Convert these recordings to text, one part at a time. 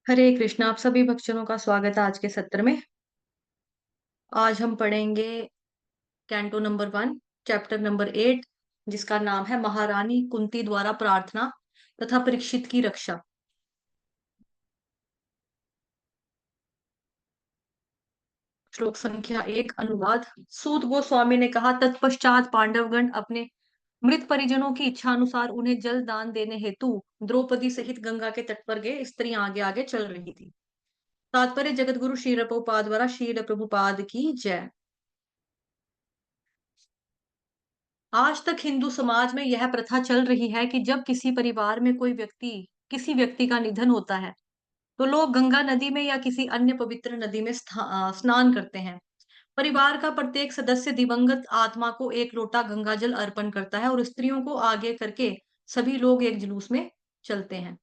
हरे कृष्णा। आप सभी भक्तजनों का स्वागत है आज के सत्र में। आज हम पढ़ेंगे कैंटो नंबर 1, चैप्टर नंबर 8, जिसका नाम है महारानी कुंती द्वारा प्रार्थना तथा परीक्षित की रक्षा। श्लोक संख्या 1, अनुवाद। सूत गोस्वामी ने कहा, तत्पश्चात पांडवगण अपने मृत परिजनों की इच्छा अनुसार उन्हें जल दान देने हेतु द्रौपदी सहित गंगा के तट पर गए। स्त्रियां आगे आगे चल रही थी। तात्पर्य जगत गुरु श्रील प्रभुपाद द्वारा श्रील प्रभुपाद की जय। आज तक हिंदू समाज में यह प्रथा चल रही है कि जब किसी परिवार में किसी व्यक्ति का निधन होता है, तो लोग गंगा नदी में या किसी अन्य पवित्र नदी में स्नान करते हैं। परिवार का प्रत्येक सदस्य दिवंगत आत्मा को एक लोटा गंगा जल अर्पण करता है और स्त्रियों को आगे करके सभी लोग एक जुलूस में चलते हैं।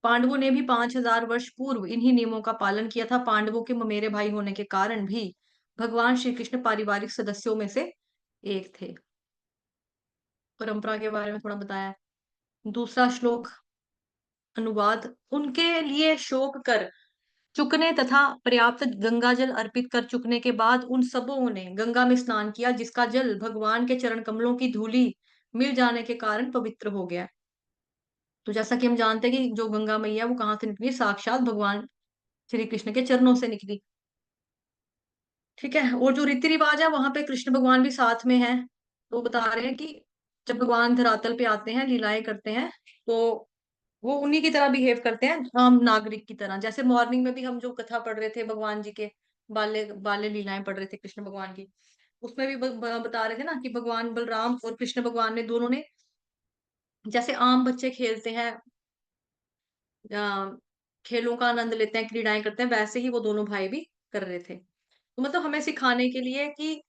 पांडवों ने भी 5000 वर्ष पूर्व इन्हीं नियमों का पालन किया था। पांडवों के ममेरे भाई होने के कारण भी भगवान श्री कृष्ण पारिवारिक सदस्यों में से एक थे। परंपरा के बारे में थोड़ा बताया है। दूसरा श्लोक, अनुवाद। उनके लिए शोक कर चुकने तथा पर्याप्त गंगा जल अर्पित कर चुकने के बाद उन सबों ने गंगा में स्नान किया, जिसका जल भगवान के चरण कमलों की धूली मिल जाने के कारण पवित्र हो गया। तो जैसा कि हम जानते हैं कि जो गंगा मैया वो कहाँ से निकली, साक्षात भगवान श्री कृष्ण के चरणों से निकली। ठीक है। और जो रीति रिवाज है वहां पे कृष्ण भगवान भी साथ में है। तो बता रहे हैं कि जब भगवान धरातल पे आते हैं, लीलाएं करते हैं, तो वो उन्हीं की तरह बिहेव करते हैं, आम नागरिक की तरह। जैसे मॉर्निंग में भी हम जो कथा पढ़ रहे थे भगवान जी के बाल्य बाल्य लीलाएं पढ़ रहे थे कृष्ण भगवान की, उसमें भी बता रहे थे ना कि भगवान बलराम और कृष्ण भगवान ने दोनों ने, जैसे आम बच्चे खेलते हैं, अ, खेलों का आनंद लेते हैं, क्रीड़ाएं करते हैं, वैसे ही वो दोनों भाई भी कर रहे थे। तो मतलब हमें सिखाने के लिए कि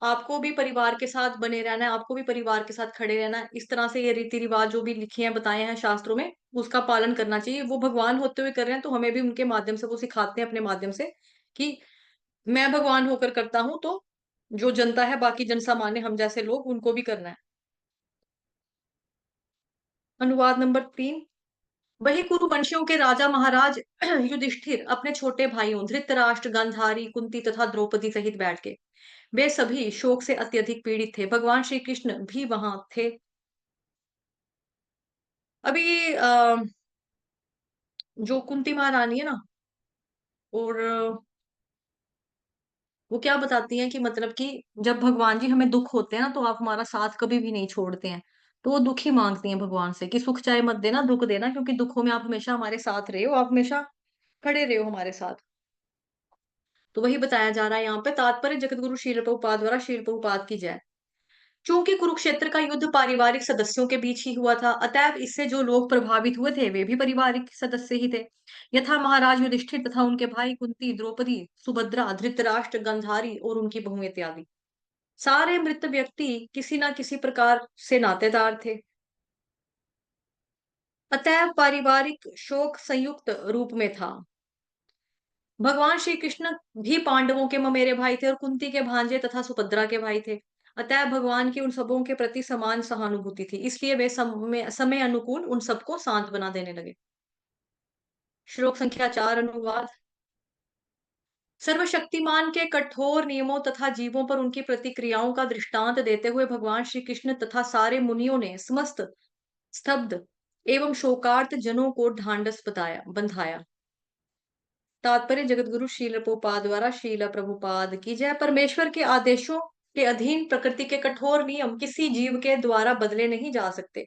आपको भी परिवार के साथ बने रहना है, आपको भी परिवार के साथ खड़े रहना है। इस तरह से ये रीति रिवाज जो भी लिखे हैं, बताए हैं शास्त्रों में, उसका पालन करना चाहिए। वो भगवान होते हुए कर रहे हैं, तो हमें भी उनके माध्यम से वो सिखाते हैं, अपने माध्यम से, कि मैं भगवान होकर करता हूं, तो जो जनता है, बाकी जन सामान्य हम जैसे लोग, उनको भी करना है। अनुवाद नंबर 3। वही कुरुवंशियों के राजा महाराज युधिष्ठिर अपने छोटे भाइयों धृतराष्ट्र, गांधारी, कुंती तथा द्रौपदी सहित बैठ गए। वे सभी शोक से अत्यधिक पीड़ित थे। भगवान श्री कृष्ण भी वहां थे। अभी जो कुंती महारानी है ना, और वो क्या बताती हैं कि मतलब कि जब भगवान जी हमें दुख होते हैं ना, तो आप हमारा साथ कभी भी नहीं छोड़ते हैं। तो वो दुख ही मांगती हैं भगवान से कि सुख चाहे मत देना, दुख देना, क्योंकि दुखों में आप हमेशा हमारे साथ रहे हो, आप हमेशा खड़े रहे हो हमारे साथ। तो वही बताया जा रहा है यहाँ पे। तात्पर्य जगत गुरु शील प्रभुपाद द्वारा शील प्रभुपाद की जय। चूंकि कुरुक्षेत्र का युद्ध पारिवारिक सदस्यों के बीच ही हुआ था, अतएव इससे जो लोग प्रभावित हुए थे वे भी पारिवारिक सदस्य ही थे। यथा महाराज युधिष्ठिर तथा उनके भाई कुंती, द्रौपदी, सुभद्रा, धृतराष्ट्र, गंधारी और उनकी बहुएं इत्यादि। सारे मृत व्यक्ति किसी न किसी प्रकार से नातेदार थे। अतएव पारिवारिक शोक संयुक्त रूप में था। भगवान श्री कृष्ण भी पांडवों के ममेरे भाई थे और कुंती के भांजे तथा सुभद्रा के भाई थे। अतः भगवान की उन सबों के प्रति समान सहानुभूति थी, इसलिए वे समय अनुकूल उन सबको सांत्वना देने लगे। श्लोक संख्या 4, अनुवाद। सर्वशक्तिमान के कठोर नियमों तथा जीवों पर उनकी प्रतिक्रियाओं का दृष्टांत देते हुए भगवान श्री कृष्ण तथा सारे मुनियों ने समस्त स्तब्ध एवं शोकार्त जनों को ढांढस बताया बंधाया। तात्पर्य जगत गुरु शील प्रभुपाद द्वारा शील प्रभुपाद की जय। परमेश्वर के आदेशों के अधीन प्रकृति के कठोर नियम किसी जीव के द्वारा बदले नहीं जा सकते।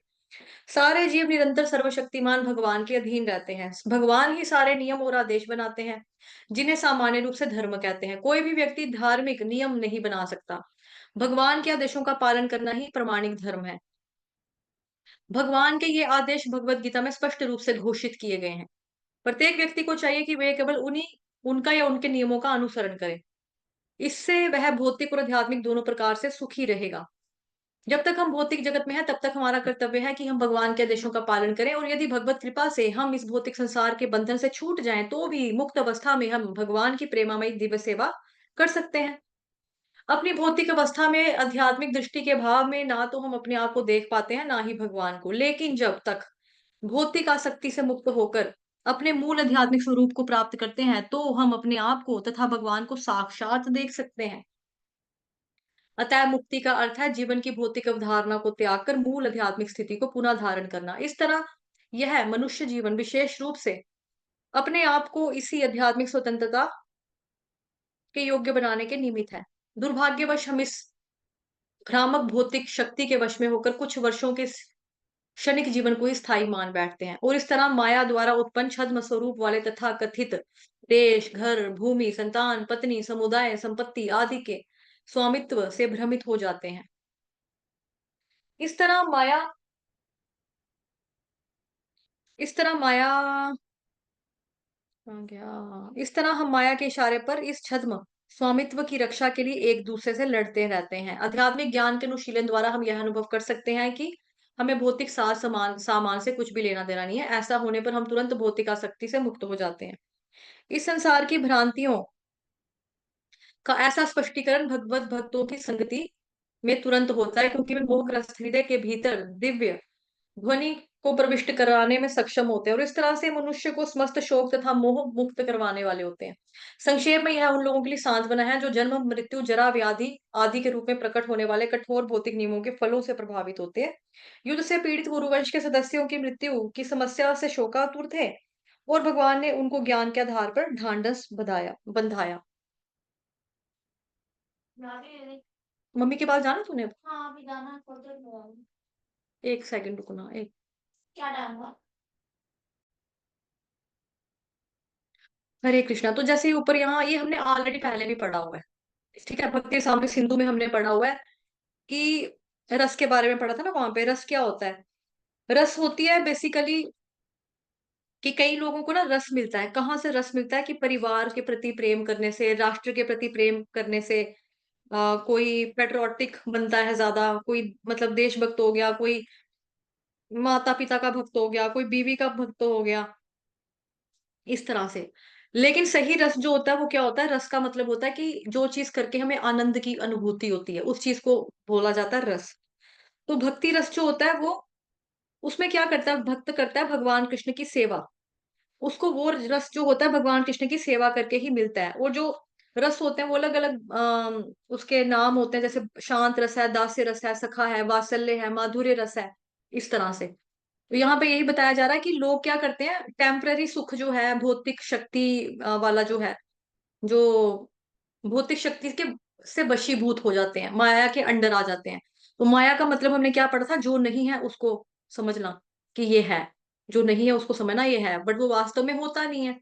सारे जीव निरंतर सर्वशक्तिमान भगवान के अधीन रहते हैं। भगवान ही सारे नियम और आदेश बनाते हैं, जिन्हें सामान्य रूप से धर्म कहते हैं। कोई भी व्यक्ति धार्मिक नियम नहीं बना सकता। भगवान के आदेशों का पालन करना ही प्रमाणिक धर्म है। भगवान के ये आदेश भगवत गीता में स्पष्ट रूप से घोषित किए गए हैं। प्रत्येक व्यक्ति को चाहिए कि वे केवल उन्हीं उनका या उनके नियमों का अनुसरण करे। इससे वह भौतिक और आध्यात्मिक दोनों प्रकार से सुखी रहेगा। जब तक हम भौतिक जगत में हैं, तब तक हमारा कर्तव्य है कि हम भगवान के आदेशों का पालन करें, और यदि भगवत कृपा से हम इस भौतिक संसार के बंधन से छूट जाएं, तो भी मुक्त अवस्था में हम भगवान की प्रेमामयी दिव्य सेवा कर सकते हैं। अपनी भौतिक अवस्था में आध्यात्मिक दृष्टि के भाव में ना तो हम अपने आप को देख पाते हैं, ना ही भगवान को। लेकिन जब तक भौतिक आसक्ति से मुक्त होकर अपने मूल आध्यात्मिक स्वरूप को प्राप्त करते हैं, तो हम अपने आप को तथा भगवान को साक्षात देख सकते हैं। अतः मुक्ति का अर्थ है जीवन की भौतिक अवधारणा को त्याग कर मूल आध्यात्मिक स्थिति को पुनः धारण करना। इस तरह यह मनुष्य जीवन विशेष रूप से अपने आप को इसी आध्यात्मिक स्वतंत्रता के योग्य बनाने के निमित्त है। दुर्भाग्यवश हम इस भ्रामक भौतिक शक्ति के वश में होकर कुछ वर्षों के क्षणिक जीवन को ही स्थायी मान बैठते हैं और इस तरह माया द्वारा उत्पन्न छद्म स्वरूप वाले तथा कथित देश, घर, भूमि, संतान, पत्नी, समुदाय, संपत्ति आदि के स्वामित्व से भ्रमित हो जाते हैं। इस तरह माया इस तरह माया कहाँ गया? इस तरह हम माया के इशारे पर इस छद्म स्वामित्व की रक्षा के लिए एक दूसरे से लड़ते रहते हैं। आध्यात्मिक ज्ञान के अनुशीलन द्वारा हम यह अनुभव कर सकते हैं कि हमें भौतिक साज सामान सामान से कुछ भी लेना देना नहीं है। ऐसा होने पर हम तुरंत भौतिक आसक्ति से मुक्त हो जाते हैं। इस संसार की भ्रांतियों का ऐसा स्पष्टीकरण भगवत भक्तों की संगति में तुरंत होता है, क्योंकि वे मोहग्रस्त हृदय के भीतर दिव्य ध्वनि को प्रविष्ट कराने में सक्षम होते हैं और इस तरह से मनुष्य को समस्त शोक तथा मोह मुक्त करवाने वाले होते हैं। संक्षेप में यह उन लोगों के लिए सांत्वना है जो जन्म, मृत्यु, जरा, व्याधि आदि के रूप में प्रकट होने वाले कठोर भौतिक नियमों के फलों से प्रभावित होते हैं। युद्ध से पीड़ित गुरुवंश के सदस्यों की मृत्यु की समस्या से शोकातुर थे और भगवान ने उनको ज्ञान के आधार पर ढांढस बंधाया। मम्मी के पास जाना तूने? हाँ, अभी जाना है, थोड़ी देर में आऊंगी। एक सेकंड रुकना। एक क्या डालूंगा? हरे कृष्णा। तो जैसे ऊपर यहाँ ये हमने ऑलरेडी पहले भी पढ़ा हुआ है, ठीक है। भक्ति सामने सिंधु में हमने पढ़ा हुआ है कि रस के बारे में पढ़ा था ना। वहां पे रस क्या होता है? रस होती है बेसिकली कि कई लोगों को ना रस मिलता है। कहाँ से रस मिलता है? कि परिवार के प्रति प्रेम करने से, राष्ट्र के प्रति प्रेम करने से, कोई पेट्रियोटिक बनता है ज्यादा, कोई मतलब देशभक्त हो गया, कोई माता पिता का भक्त हो गया, कोई बीवी का भक्त हो गया, इस तरह से। लेकिन सही रस जो होता है वो क्या होता है? रस का मतलब होता है कि जो चीज करके हमें आनंद की अनुभूति होती है, उस चीज को बोला जाता है रस। तो भक्ति रस जो होता है वो, उसमें क्या करता है? भक्त करता है भगवान कृष्ण की सेवा। उसको वो रस जो होता है भगवान कृष्ण की सेवा करके ही मिलता है। और जो रस होते हैं वो अलग अलग उसके नाम होते हैं, जैसे शांत रस है, दास्य रस है, सखा है, वात्सल्य है, माधुर्य रस है, इस तरह से। तो यहाँ पे यही बताया जा रहा है कि लोग क्या करते हैं, टेम्पररी सुख जो है, भौतिक शक्ति वाला जो है, जो भौतिक शक्ति के से वशीभूत हो जाते हैं, माया के अंडर आ जाते हैं। तो माया का मतलब हमने क्या पढ़ा था? जो नहीं है उसको समझना कि ये है, जो नहीं है उसको समझना ये है, बट वो वास्तव में होता नहीं है।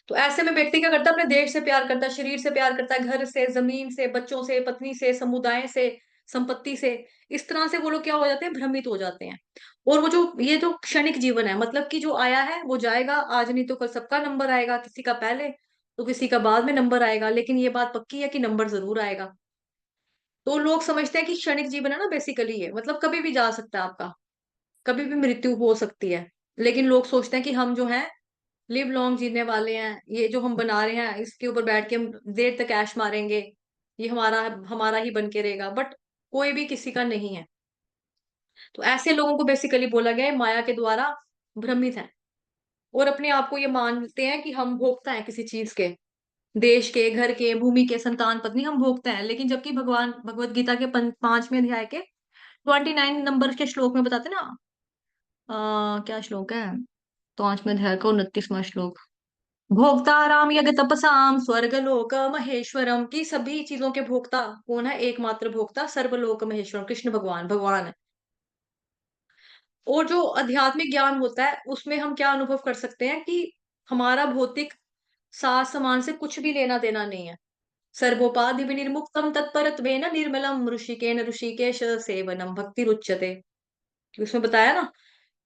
तो ऐसे में व्यक्ति क्या करता है? अपने देश से प्यार करता है, शरीर से प्यार करता है, घर से, जमीन से, बच्चों से, पत्नी से, समुदाय से, संपत्ति से। इस तरह से वो लोग क्या हो जाते हैं? भ्रमित हो जाते हैं। और वो जो ये जो क्षणिक जीवन है, मतलब कि जो आया है वो जाएगा, आज नहीं तो कल सबका नंबर आएगा, किसी का पहले तो किसी का बाद में नंबर आएगा, लेकिन ये बात पक्की है कि नंबर जरूर आएगा। तो लोग समझते हैं कि क्षणिक जीवन है ना, बेसिकली ये मतलब कभी भी जा सकता है आपका, कभी भी मृत्यु हो सकती है। लेकिन लोग सोचते हैं कि हम जो है लिव लॉन्ग जीने वाले हैं, ये जो हम बना रहे हैं इसके ऊपर बैठ के हम देर तक ऐश मारेंगे, ये हमारा हमारा ही बन के रहेगा, बट कोई भी किसी का नहीं है। तो ऐसे लोगों को बेसिकली बोला गया है माया के द्वारा भ्रमित है और अपने आप को ये मानते हैं कि हम भोक्ता हैं किसी चीज के, देश के, घर के, भूमि के, संतान, पत्नी, हम भोगते हैं। लेकिन जबकि भगवान भगवत गीता के 5वें अध्याय के 29 नंबर के श्लोक में बताते ना, क्या श्लोक है? 5वें अध्याय का 29वां श्लोक। भोक्ताराम यज्ञ तपसाम स्वर्ग लोक महेश्वरम, की सभी चीजों के भोक्ता कौन है? एकमात्र भोक्ता सर्वलोक महेश्वरम कृष्ण भगवान, भगवान है। और जो आध्यात्मिक ज्ञान होता है उसमें हम क्या अनुभव कर सकते हैं कि हमारा भौतिक साज सामान से कुछ भी लेना देना नहीं है। सर्वोपाधि विनिर्मुक्तम तत्परत्वेन निर्मलम ऋषिकेन ऋषिकेश सेवनम भक्ति रुच्यते। उसमें बताया ना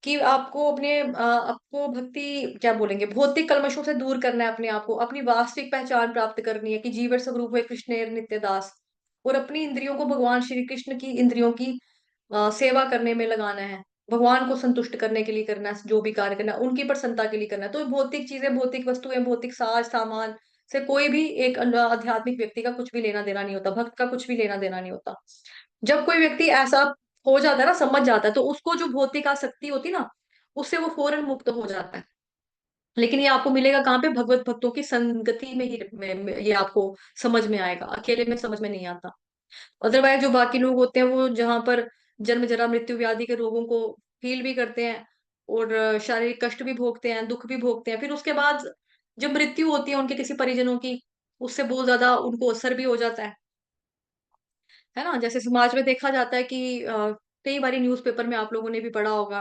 कि आपको आपको भक्ति क्या बोलेंगे, भौतिक कलमशों से दूर करना है अपने आप को, अपनी वास्तविक पहचान प्राप्त करनी है कि जीवन स्वरूप है कृष्ण नित्य दास, और अपनी इंद्रियों को भगवान श्री कृष्ण की इंद्रियों की सेवा करने में लगाना है। भगवान को संतुष्ट करने के लिए करना है, जो भी कार्य करना है उनकी प्रसन्नता के लिए करना है। तो भौतिक चीजें, भौतिक वस्तुएं, भौतिक साज सामान से कोई भी एक आध्यात्मिक व्यक्ति का कुछ भी लेना देना नहीं होता, भक्त का कुछ भी लेना देना नहीं होता। जब कोई व्यक्ति ऐसा हो जाता है ना, समझ जाता है, तो उसको जो भौतिक आसक्ति होती है ना, उससे वो फौरन मुक्त हो जाता है। लेकिन ये आपको मिलेगा कहाँ पे? भगवत भक्तों की संगति में ही ये आपको समझ में आएगा, अकेले में समझ में नहीं आता। अदरवाइज जो बाकी लोग होते हैं वो जहां पर जन्म जरा मृत्यु व्याधि के रोगों को फील भी करते हैं और शारीरिक कष्ट भी भोगते हैं, दुख भी भोगते हैं, फिर उसके बाद जब मृत्यु होती है उनके किसी परिजनों की, उससे बहुत ज्यादा उनको असर भी हो जाता है ना? जैसे समाज में देखा जाता है कि कई बारी न्यूज़पेपर में आप लोगों ने भी पढ़ा होगा,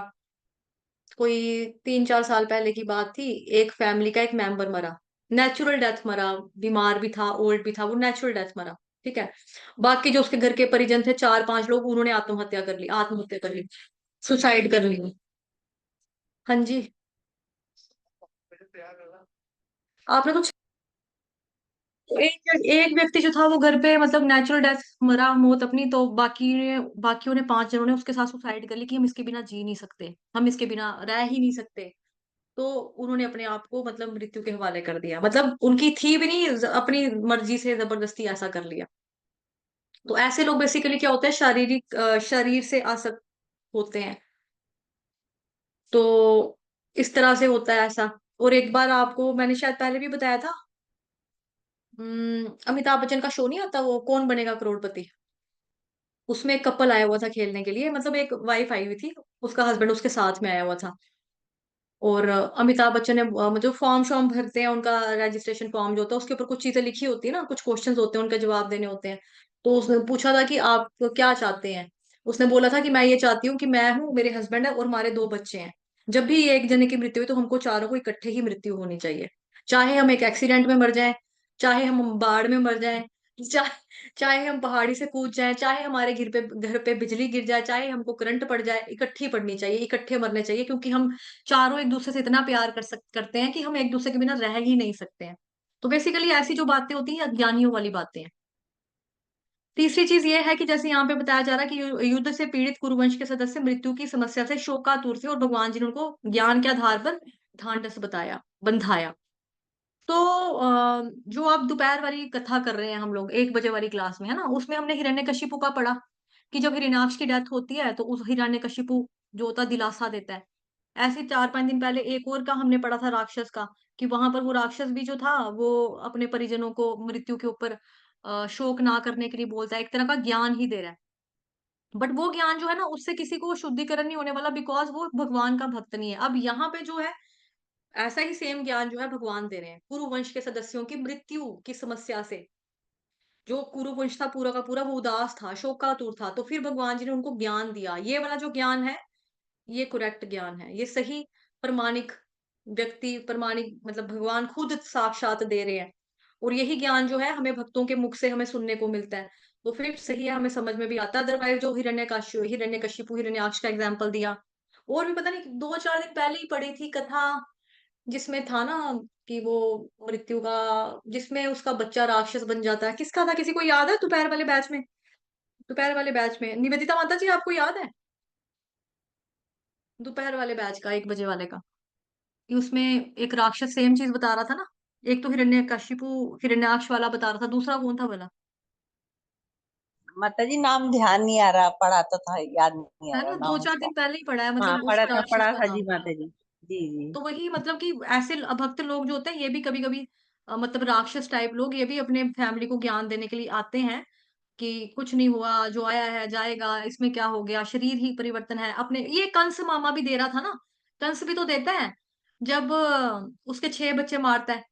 कोई 3-4 साल पहले की बात थी, एक फैमिली का एक मेंबर मरा, नेचुरल डेथ मरा, बीमार भी था, ओल्ड भी था, वो नेचुरल डेथ मरा, ठीक है? बाकी जो उसके घर के परिजन थे 4-5 लोग, उन्होंने आत्महत्या कर ली, सुसाइड कर ली। हाँ जी, आपने कुछ एक एक व्यक्ति जो था वो घर पे मतलब नेचुरल डेथ मरा, मौत अपनी, तो बाकियों ने 5 जनों ने उसके साथ सुसाइड कर ली कि हम इसके बिना जी नहीं सकते, हम इसके बिना रह ही नहीं सकते। तो उन्होंने अपने आप को मतलब मृत्यु के हवाले कर दिया। मतलब उनकी थी भी नहीं, अपनी मर्जी से जबरदस्ती ऐसा कर लिया। तो ऐसे लोग बेसिकली क्या होते हैं, शारीरिक शरीर से आसक्त होते हैं। तो इस तरह से होता है ऐसा। और एक बार आपको मैंने शायद पहले भी बताया था, अमिताभ बच्चन का शो नहीं आता वो कौन बनेगा करोड़पति, उसमें एक कपल आया हुआ था खेलने के लिए, मतलब एक वाइफ आई हुई थी, उसका हस्बैंड उसके साथ में आया हुआ था। और अमिताभ बच्चन ने जो फॉर्म शॉर्म भरते हैं, उनका रजिस्ट्रेशन फॉर्म जो होता है उसके ऊपर कुछ चीजें लिखी होती है ना, कुछ क्वेश्चंस होते हैं, उनके जवाब देने होते हैं। तो उसने पूछा था कि आप क्या चाहते हैं। उसने बोला था कि मैं ये चाहती हूँ कि मैं हूँ, मेरे हस्बैंड है और हमारे 2 बच्चे हैं। जब भी एक जने की मृत्यु हुई तो हमको चारों को इकट्ठे ही मृत्यु होनी चाहिए। चाहे हम एक एक्सीडेंट में मर जाएं, चाहे हम बाढ़ में मर जाएं, चाहे चाहे हम पहाड़ी से कूद जाएं, चाहे हमारे घर पे बिजली गिर जाए, चाहे हमको करंट पड़ जाए, इकट्ठी पड़नी चाहिए, इकट्ठे मरने चाहिए, क्योंकि हम चारों एक दूसरे से इतना प्यार करते हैं कि हम एक दूसरे के बिना रह ही नहीं सकते हैं। तो बेसिकली ऐसी जो बातें होती हैं अज्ञानियों वाली बातें हैं। तीसरी चीज ये है कि जैसे यहाँ पे बताया जा रहा है कि युद्ध से पीड़ित कुरुवंश के सदस्य मृत्यु की समस्या से शोकातुर थे और भगवान जी ने उनको ज्ञान के आधार पर ढांढस बताया, बंधाया। तो जो आप दोपहर वाली कथा कर रहे हैं हम लोग 1 बजे वाली क्लास में, है ना, उसमें हमने हिरण्यकशिपु का पढ़ा कि जब हिरण्याक्ष की डेथ होती है तो उस हिरण्यकशिपु जो होता है दिलासा देता है। ऐसे 4-5 दिन पहले एक और का हमने पढ़ा था, राक्षस का, कि वहां पर वो राक्षस भी जो था वो अपने परिजनों को मृत्यु के ऊपर शोक ना करने के लिए बोलता है, एक तरह का ज्ञान ही दे रहा है। बट वो ज्ञान जो है ना उससे किसी को शुद्धिकरण नहीं होने वाला, बिकॉज वो भगवान का भक्त नहीं है। अब यहाँ पे जो है ऐसा ही सेम ज्ञान जो है भगवान दे रहे हैं कुरु वंश के सदस्यों की मृत्यु की समस्या से। जो कुरु वंश था पूरा का पूरा वो उदास था, शोकातुर था, तो फिर भगवान जी ने उनको ज्ञान दिया। ये वाला जो ज्ञान है ये करेक्ट ज्ञान है, ये सही प्रमाणिक व्यक्ति, प्रमाणिक मतलब भगवान खुद साक्षात दे रहे हैं। और यही ज्ञान जो है हमें भक्तों के मुख से हमें सुनने को मिलता है, तो फिर सही है, हमें समझ में भी आता है। अदरवाइज जो हिरण्यकशिपु हिरण्याक्ष का एग्जाम्पल दिया, और भी पता नहीं 2-4 दिन पहले ही पढ़ी थी कथा, जिसमें था ना कि वो मृत्यु का, जिसमें उसका बच्चा राक्षस बन जाता है, किसका था, किसी को याद है? दोपहर वाले बैच में, दोपहर वाले बैच में निवेदिता माता जी आपको याद है? दोपहर वाले बैच का 1 बजे वाले का, कि उसमें एक राक्षस सेम चीज बता रहा था ना। एक तो हिरण्यकशिपु हिरण्याक्ष वाला बता रहा था, दूसरा कौन था भला? माता जी नाम ध्यान नहीं आ रहा, पढ़ा तो था, याद नहीं आ है रहा ना, दो नाम चार उसका। दिन पहले ही पढ़ा है, हाँ मतलब उस राक्षस पढ़ा का था नाम जी था। माता जी। जी जी। तो वही मतलब कि ऐसे भक्त लोग जो होते हैं ये भी कभी कभी मतलब राक्षस टाइप लोग ये भी अपने फैमिली को ज्ञान देने के लिए आते हैं कि कुछ नहीं हुआ, जो आया है जाएगा, इसमें क्या हो गया, शरीर ही परिवर्तन है। अपने ये कंस मामा भी दे रहा था ना, कंस भी तो देता है। जब उसके 6 बच्चे मारता है,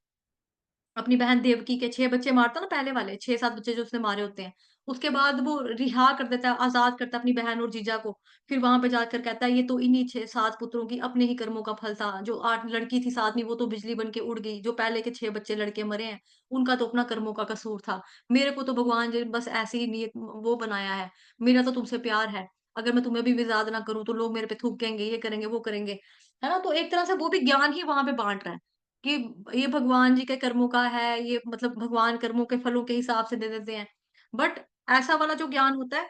अपनी बहन देवकी के 6 बच्चे मारता ना, पहले वाले 6-7 बच्चे जो उसने मारे होते हैं, उसके बाद वो रिहा कर देता है, आजाद करता है अपनी बहन और जीजा को। फिर वहां पे जाकर कहता है ये तो इन्हीं 6-7 पुत्रों की अपने ही कर्मों का फल था, जो 8 लड़की थी साथ में वो तो बिजली बन के उड़ गई, जो पहले के 6 बच्चे लड़के मरे हैं उनका तो अपना कर्मों का कसूर था। मेरे को तो भगवान जी बस ऐसे ही नियत वो बनाया है, मेरा तो तुमसे प्यार है, अगर मैं तुम्हें भी विजाद ना करूं तो लोग मेरे पे थूकेंगे, ये करेंगे वो करेंगे, है ना? तो एक तरह से वो भी ज्ञान ही वहां पे बांट रहा है कि ये भगवान जी के कर्मों का है, ये मतलब भगवान कर्मों के फलों के हिसाब से दे देते हैं। बट ऐसा वाला जो ज्ञान होता है,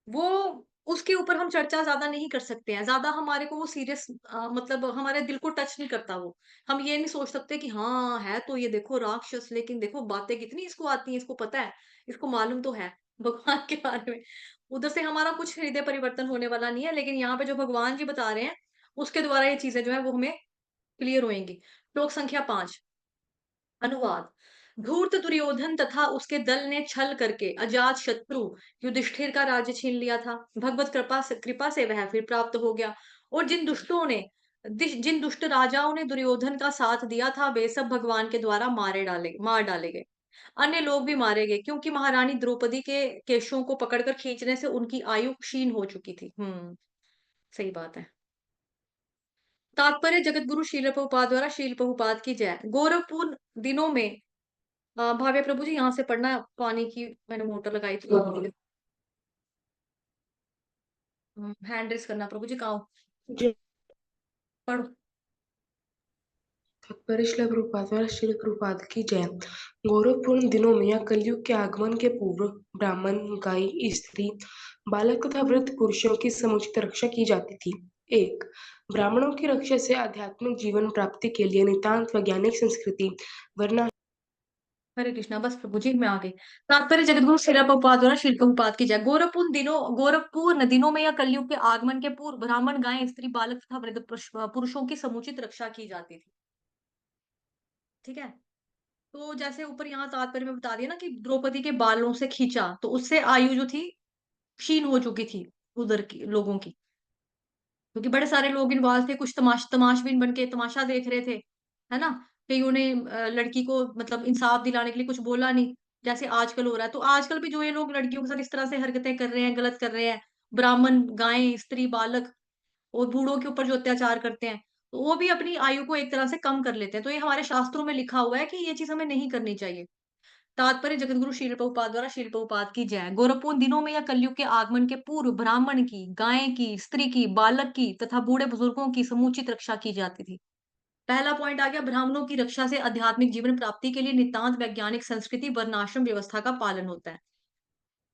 वो उसके ऊपर हम चर्चा ज़्यादा नहीं कर सकते हैं। ज़्यादा हमारे को वो सीरियस मतलब हमारे दिल को टच नहीं करता वो। हम ये नहीं सोच सकते कि हाँ, है तो ये देखो राक्षस, लेकिन देखो बातें कितनी इसको आती हैं, इसको पता है, इसको मालूम तो है भगवान के बारे में। उधर से हमारा कुछ हृदय परिवर्तन होने वाला नहीं है, लेकिन यहाँ पे जो भगवान जी बता रहे हैं, उसके द्वारा ये चीज़ें जो है वो हमें क्लियर होएँगी। श्लोक संख्या 5 अनुवाद धूर्त दुर्योधन तथा उसके दल ने छल करके अजात शत्रु युधिष्ठिर का राज्य छीन लिया था। भगवत कृपा से वह फिर प्राप्त हो गया और जिन दुष्ट राजाओं ने दुर्योधन का साथ दिया था वे सब भगवान के द्वारा मार डाले गए। अन्य लोग भी मारे गए क्योंकि महारानी द्रौपदी के केशों को पकड़कर खींचने से उनकी आयु क्षीण हो चुकी थी। सही बात है। तात्पर्य जगत गुरु शील प्रभुपाद द्वारा शील प्रभुपाद की जय। गौरवपूर्ण दिनों में भाव्य प्रभु जी यहाँ से पढ़ना पानी की मैंने मोटर लगाई थी। हैंड रेस करना प्रभु जी कहाँ हो? जय पढ़ो। तात्पर्य श्रील प्रभुपाद द्वारा श्रील प्रभुपाद की जय। गौरवपूर्ण दिनों में या कलयुग के आगमन के पूर्व ब्राह्मण, गाय, स्त्री, बालक तथा वृद्ध पुरुषों की समुचित रक्षा की जाती थी। एक ब्राह्मणों की रक्षा से आध्यात्मिक जीवन प्राप्ति के लिए नितांत वैज्ञानिक संस्कृति वरना हरे कृष्णा बस प्रभु जी मैं आ गई। तात्पर्य जगतगुरु श्रील प्रभुपाद द्वारा श्रील प्रभुपाद की जय। गौरवपूर्ण दिनों में या कलयुग के आगमन के पूर्व ब्राह्मण, गाय, स्त्री, बालक तथा वृद्ध पुरुषों की समुचित रक्षा की जाती थी। ठीक है। तो जैसे ऊपर यहाँ तात्पर्य में बता दिया ना कि द्रौपदी के बालों से खींचा तो उससे आयु जो थी क्षीण हो चुकी थी उधर की लोगों की, क्योंकि बड़े सारे लोग इन्वॉल्व थे, कुछ तमाशबीन बन के तमाशा देख रहे थे, है ना? कईयों ने लड़की को मतलब इंसाफ दिलाने के लिए कुछ बोला नहीं, जैसे आजकल हो रहा है। तो आजकल भी जो ये लोग लड़कियों के साथ इस तरह से हरकतें कर रहे हैं, गलत कर रहे हैं, ब्राह्मण, गायें, स्त्री, बालक और बूढ़ों के ऊपर जो अत्याचार करते हैं, तो वो भी अपनी आयु को एक तरह से कम कर लेते हैं। तो ये हमारे शास्त्रों में लिखा हुआ है कि ये चीज़ हमें नहीं करनी चाहिए। तात्पर्य जगतगुरु शील प्रभुपाद द्वारा शील प्रभुपाद की जय। गौरवपूर्ण दिनों में या कलयुग के आगमन के पूर्व ब्राह्मण की, गाय की, स्त्री की, बालक की तथा बूढ़े बुजुर्गों की समुचित रक्षा की जाती थी। पहला पॉइंट आ गया ब्राह्मणों की रक्षा से आध्यात्मिक जीवन प्राप्ति के लिए नितांत वैज्ञानिक संस्कृति वर्णाश्रम व्यवस्था का पालन होता है।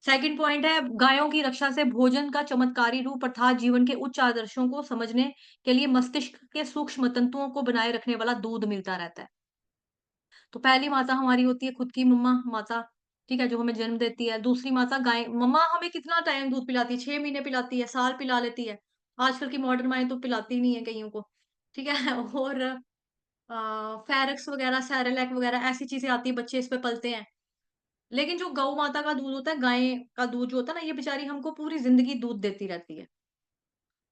सेकंड पॉइंट है गायों की रक्षा से भोजन का चमत्कारी रूप अर्थात जीवन के उच्च आदर्शों को समझने के लिए मस्तिष्क के सूक्ष्म तंतुओं को बनाए रखने वाला दूध मिलता रहता है। तो पहली माता हमारी होती है खुद की मम्मा माता, ठीक है, जो हमें जन्म देती है। दूसरी माता गाय, मम्मा हमें कितना टाइम दूध पिलाती है, 6 महीने पिलाती है, साल पिला लेती है। आजकल की मॉडर्न माएँ तो पिलाती ही नहीं है कइयों को, ठीक है? और फेरेक्स वगैरह, सेरेलैक वगैरह ऐसी चीज़ें आती हैं, बच्चे इस पे पलते हैं। लेकिन जो गौ माता का दूध होता है, गाय का दूध जो होता है ना, ये बेचारी हमको पूरी ज़िंदगी दूध देती रहती है।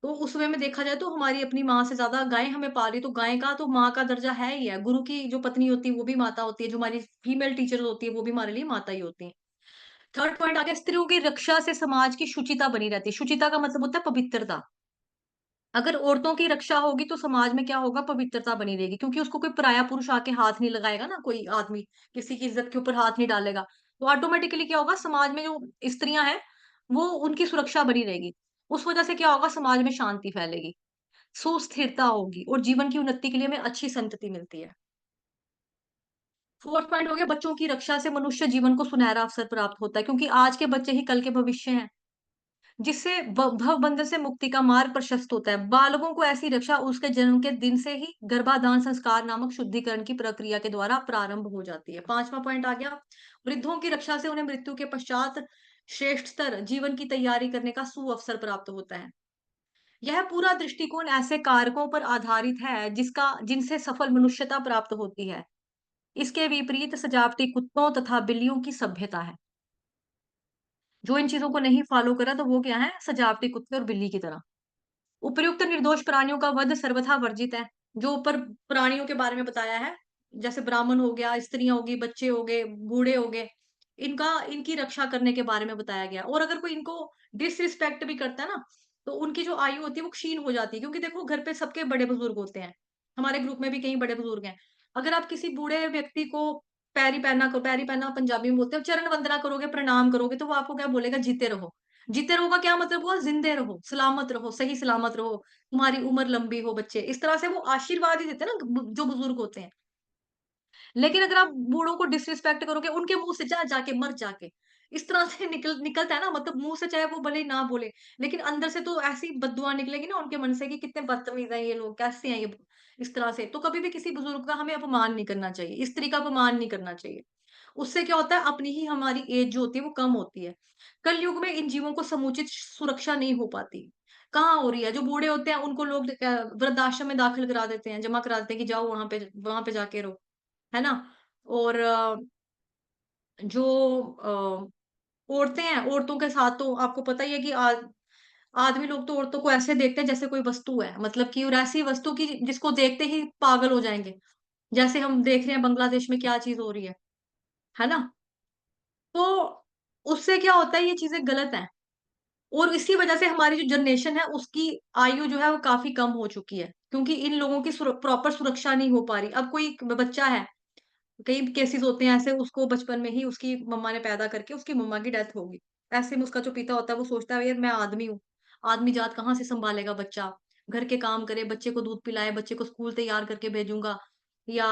तो उस वे में देखा जाए तो हमारी अपनी माँ से ज़्यादा गाय हमें पाल रही, तो गाय का तो माँ का दर्जा है ही है। गुरु की जो पत्नी होती है, वो भी माता होती है, जो हमारी फीमेल टीचर होती है, वो भी हमारे लिए माता ही होती हैं। थर्ड पॉइंट आ गया स्त्रियों की रक्षा से समाज की शुचिता बनी रहती है। शुचिता का मतलब होता है पवित्रता। अगर औरतों की रक्षा होगी तो समाज में क्या होगा? पवित्रता बनी रहेगी क्योंकि उसको कोई पराया पुरुष आके हाथ नहीं लगाएगा ना, कोई आदमी किसी की इज़्ज़त के ऊपर हाथ नहीं डालेगा। तो ऑटोमैटिकली क्या होगा समाज में जो स्त्रियाँ हैं, वो उनकी सुरक्षा बनी रहेगी। उस वजह से क्या होगा समाज में शांति फैलेगी। सुस्थिरता होगी और जीवन की उन्नति के लिए हमें अच्छी संतति मिलती है। फोर्थ पॉइंट हो गया बच्चों की रक्षा से मनुष्य जीवन को सुनहरा अवसर प्राप्त होता है क्योंकि आज के बच्चे ही कल के भविष्य हैं, जिससे भव बंधन से मुक्ति का मार्ग प्रशस्त होता है। बालकों को ऐसी रक्षा उसके जन्म के दिन से ही गर्भाधान संस्कार नामक शुद्धिकरण की प्रक्रिया के द्वारा प्रारंभ हो जाती है। पांचवा पॉइंट आ गया वृद्धों की रक्षा से उन्हें मृत्यु के पश्चात श्रेष्ठतर जीवन की तैयारी करने का सुअवसर प्राप्त होता है। यह पूरा दृष्टिकोण ऐसे कारकों पर आधारित है जिनसे सफल मनुष्यता प्राप्त होती है। इसके विपरीत सजावटी कुत्तों तथा बिल्लियों की सभ्यता है। जो इन चीजों को नहीं फॉलो करा तो वो क्या है? सजावटी कुत्ते और बिल्ली की तरह। उपर्युक्त निर्दोष प्राणियों का वध सर्वथा वर्जित है। जो ऊपर प्राणियों के बारे में बताया है, जैसे ब्राह्मण हो गया, स्त्रियाँ होगी, बच्चे हो गए, बूढ़े हो गए, इनकी रक्षा करने के बारे में बताया गया। और अगर कोई इनको डिसरिस्पेक्ट भी करता है ना, तो उनकी जो आयु होती है वो क्षीण हो जाती है क्योंकि देखो घर पे सबके बड़े-बुजुर्ग होते हैं। हमारे ग्रुप में भी कई बड़े-बुजुर्ग हैं। अगर आप किसी बूढ़े व्यक्ति को पैरी पहना पंजाबी में बोलते हैं, चरण वंदना करोगे, प्रणाम करोगे, तो वो आपको क्या बोलेगा? जीते रहो। जीते रहो का क्या मतलब हुआ? ज़िंदे रहो, सलामत रहो, सही सलामत रहो, तुम्हारी उम्र लंबी हो बच्चे। इस तरह से वो आशीर्वाद ही देते हैं ना जो बुजुर्ग होते हैं। लेकिन अगर आप बूढ़ों को डिसरिस्पेक्ट करोगे, उनके मुँह से जा जाके मर जाके, इस तरह से निकलता है ना मतलब मुँह से चाहे वो भले ही ना बोले, लेकिन अंदर से तो ऐसी बददुआ निकलेगी ना उनके मन से कि कितने बदतमीज़ हैं ये लोग, कैसे हैं ये इस तरह से। तो कभी भी किसी बुजुर्ग का हमें अपमान नहीं करना चाहिए, स्त्री का अपमान नहीं करना चाहिए। उससे क्या होता है अपनी ही हमारी एज जो होती है वो कम होती है। कलयुग में इन जीवों को समुचित सुरक्षा नहीं हो पाती। कहाँ हो रही है? जो बूढ़े होते हैं उनको लोग वृद्धाश्रम में दाखिल करा देते हैं, जमा करा देते हैं कि जाओ वहाँ पे जाके रहो, है ना? और जो औरतें हैं, औरतों के साथ तो आपको पता ही है कि आदमी लोग तो औरतों को ऐसे देखते हैं जैसे कोई वस्तु है, मतलब कि और ऐसी वस्तु की जिसको देखते ही पागल हो जाएँगे। जैसे हम देख रहे हैं बांग्लादेश में क्या चीज़ हो रही है ना? तो उससे क्या होता है, ये चीज़ें गलत हैं और इसी वजह से हमारी जो जनरेशन है उसकी आयु जो है वो काफ़ी कम हो चुकी है, क्योंकि इन लोगों की प्रॉपर सुरक्षा नहीं हो पा रही। अब कोई बच्चा है, कई केसेस होते हैं ऐसे, उसको बचपन में ही उसकी मम्मा ने पैदा करके उसकी मम्मा की डेथ हो गई। ऐसे में उसका जो पिता होता है वो सोचता है यार मैं आदमी हूँ, आदमी जात कहाँ से सँभालेगा बच्चा? घर के काम करे, बच्चे को दूध पिलाए, बच्चे को स्कूल तैयार करके भेजूँगा या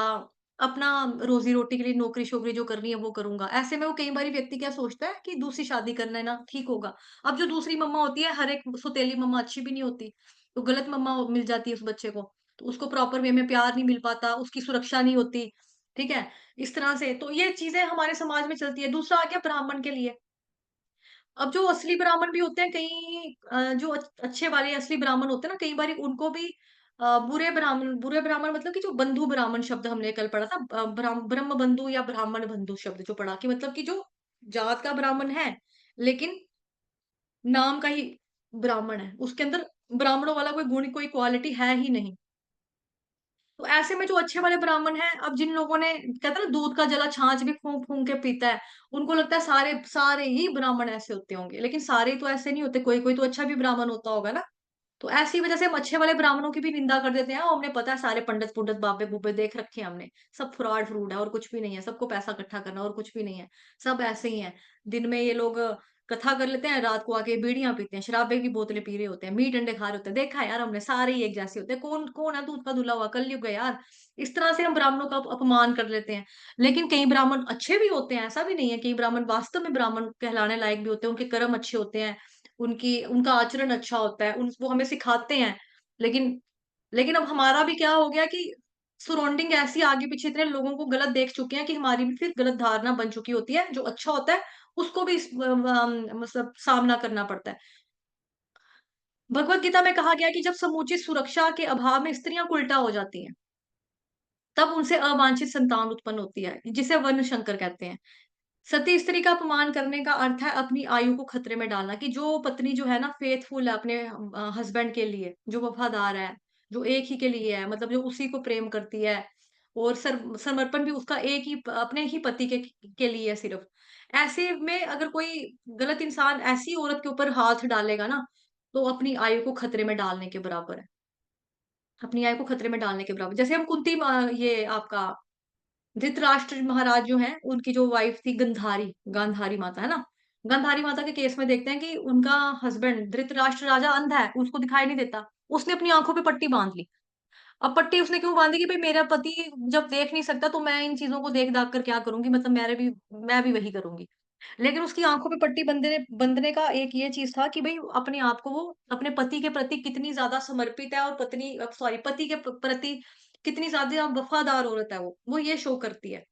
अपना रोज़ी-रोटी के लिए नौकरी-शोकरी जो करनी है वो करूँगा। ऐसे में वो कई बारी व्यक्ति क्या सोचता है कि दूसरी शादी करना है ना ठीक होगा। अब जो दूसरी मम्मा होती है, हर एक सौतेली मम्मा अच्छी भी नहीं होती, तो गलत मम्मा मिल जाती है उस बच्चे को। तो उसको प्रॉपर वे में प्यार नहीं मिल पाता, उसकी सुरक्षा नहीं होती, ठीक है? इस तरह से तो ये चीज़ें हमारे समाज में चलती है। दूसरा आ गया ब्राह्मण के लिए। अब जो असली ब्राह्मण भी होते हैं कई जो अच्छे वाले असली ब्राह्मण होते हैं ना, कई बारी उनको भी बुरे ब्राह्मण मतलब कि जो बंधु ब्राह्मण शब्द हमने कल पढ़ा था, ब्रह्म बंधु या ब्राह्मण बंधु शब्द जो पढ़ा कि मतलब कि जो जात का ब्राह्मण है, लेकिन नाम का ही ब्राह्मण है। उसके अंदर ब्राह्मणों वाला कोई गुण, कोई क्वालिटी है ही नहीं। तो ऐसे में जो अच्छे वाले ब्राह्मण हैं, अब जिन लोगों ने कहते हैं ना दूध का जला छाछ भी फूँक-फूँक के पीता है, उनको लगता है सारे सारे ही ब्राह्मण ऐसे होते होंगे, लेकिन सारे तो ऐसे नहीं होते, कोई-कोई तो अच्छा भी ब्राह्मण होता होगा ना। तो ऐसी वजह से हम अच्छे वाले ब्राह्मणों की भी निंदा कर देते हैं और हमें पता है सारे पंडित-पुंडित, बाबे-बूबे देख रखे हैं हमने। सब फ्रॉड-फ्रूड है और कुछ भी नहीं है, सबको पैसा इकट्ठा करना और कुछ भी नहीं है। सब ऐसे ही हैं। दिन में ये लोग कथा कर लेते हैं, रात को आके बीड़ियाँ पीते हैं, शराबे की बोतलें पी रहे होते हैं, मीट अंडे खा रहे होते हैं। देखा है यार हमने, सारे ही एक जैसे होते हैं। कौन कौन है दूध का धुला हुआ? कलयुग है यार। इस तरह से हम ब्राह्मणों का अपमान कर लेते हैं। लेकिन कई ब्राह्मण अच्छे भी होते हैं, ऐसा भी नहीं है। कई ब्राह्मण वास्तव में ब्राह्मण कहलाने लायक भी होते हैं, उनके कर्म अच्छे होते हैं, उनकी उनका आचरण अच्छा होता है, उन वो हमें सिखाते हैं। लेकिन लेकिन अब हमारा भी क्या हो गया कि सराउंडिंग ऐसी आगे-पीछे इतने लोगों को गलत देख चुके हैं कि हमारी भी फिर गलत धारणा बन चुकी होती है। जो अच्छा होता है, उसको भी मतलब सामना करना पड़ता है। भगवत गीता में कहा गया है कि जब समुचित सुरक्षा के अभाव में स्त्रियाँ उल्टा हो जाती हैं, तब उनसे अवांछित संतान उत्पन्न होती है, जिसे वर्ण शंकर कहते हैं। सती स्त्री का अपमान करने का अर्थ है अपनी आयु को खतरे में डालना, कि जो पत्नी जो है ना फेथफुल है अपने हस्बैंड के लिए, जो वफादार है, जो एक ही के लिए है, मतलब जो उसी को प्रेम करती है और समर्पण भी उसका एक ही अपने ही पति के लिए है सिर्फ। ऐसे में अगर कोई गलत इंसान ऐसी औरत के ऊपर हाथ डालेगा ना, तो अपनी आयु को खतरे में डालने के बराबर है। अपनी आयु को खतरे में डालने के बराबर। जैसे हम ये आपका धृतराष्ट्र महाराज जो हैं, उनकी जो वाइफ थी गांधारी माता, है ना? गांधारी माता के केस में देखते हैं कि उनका हस्बैंड धृतराष्ट्र राजा अंधा है, उसको दिखाई नहीं देता। उसने अपनी आँखों पे पट्टी बाँध ली। अब पट्टी उसने क्यों बाँधी कि भई मेरा पति जब देख नहीं सकता तो मैं इन चीज़ों को देख-दाख कर क्या करूँगी? मतलब मैं भी वही करूँगी। लेकिन उसकी आँखों पे पट्टी बंधने का एक ये चीज़ था कि भई अपने आप को वो अपने पति के प्रति कितनी ज़्यादा समर्पित है और पति के प्रति कितनी ज़्यादा वफ़ादार औरत है वो ये शो करती है।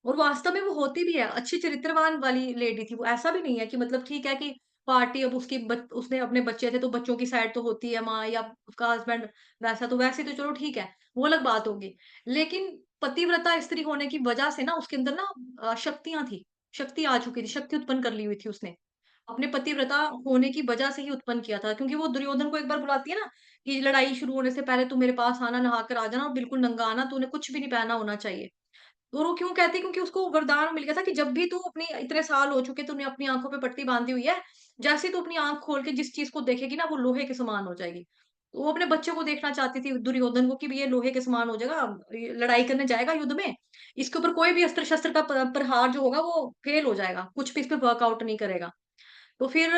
और वास्तव में वो होती भी है, अच्छी चरित्रवान वाली लेडी थी वो, ऐसा भी नहीं है कि मतलब ठीक है कि पार्टी अब उसने अपने बच्चे थे तो बच्चों की साइड तो होती है माँ या उसका हस्बैंड वैसा, तो वैसे तो चलो ठीक है, वो अलग बात होगी। लेकिन पतिव्रता स्त्री होने की वजह से ना उसके अंदर ना शक्तियाँ थी, शक्ति आ चुकी थी, शक्ति उत्पन्न कर ली हुई थी उसने। अपने पतिव्रता होने की वजह से ही उत्पन्न किया था, क्योंकि वो दुर्योधन को एक बार बुलाती है ना कि लड़ाई शुरू होने से पहले तू मेरे पास आना, नहा कर आ जाना और बिल्कुल नंगा आना, तूने कुछ भी नहीं पहना होना चाहिए। और वो क्यों कहती है? क्योंकि उसको वरदान मिल गया था कि जब भी तू अपनी इतने साल हो चुके तूने अपनी आँखों पे पट्टी बाँधी हुई है, जैसे ही तू अपनी आँख खोल के जिस चीज़ को देखेगी ना वो लोहे के समान हो जाएगी। तो वो अपने बच्चे को देखना चाहती थी दुर्योधन को कि ये लोहे के समान हो जाएगा, ये लड़ाई करने जाएगा युद्ध में, इसके ऊपर कोई भी अस्त्र-शस्त्र का प प्रहार जो होगा वो फेल हो जाएगा, कुछ भी इस पे वर्कआउट नहीं करेगा। तो फिर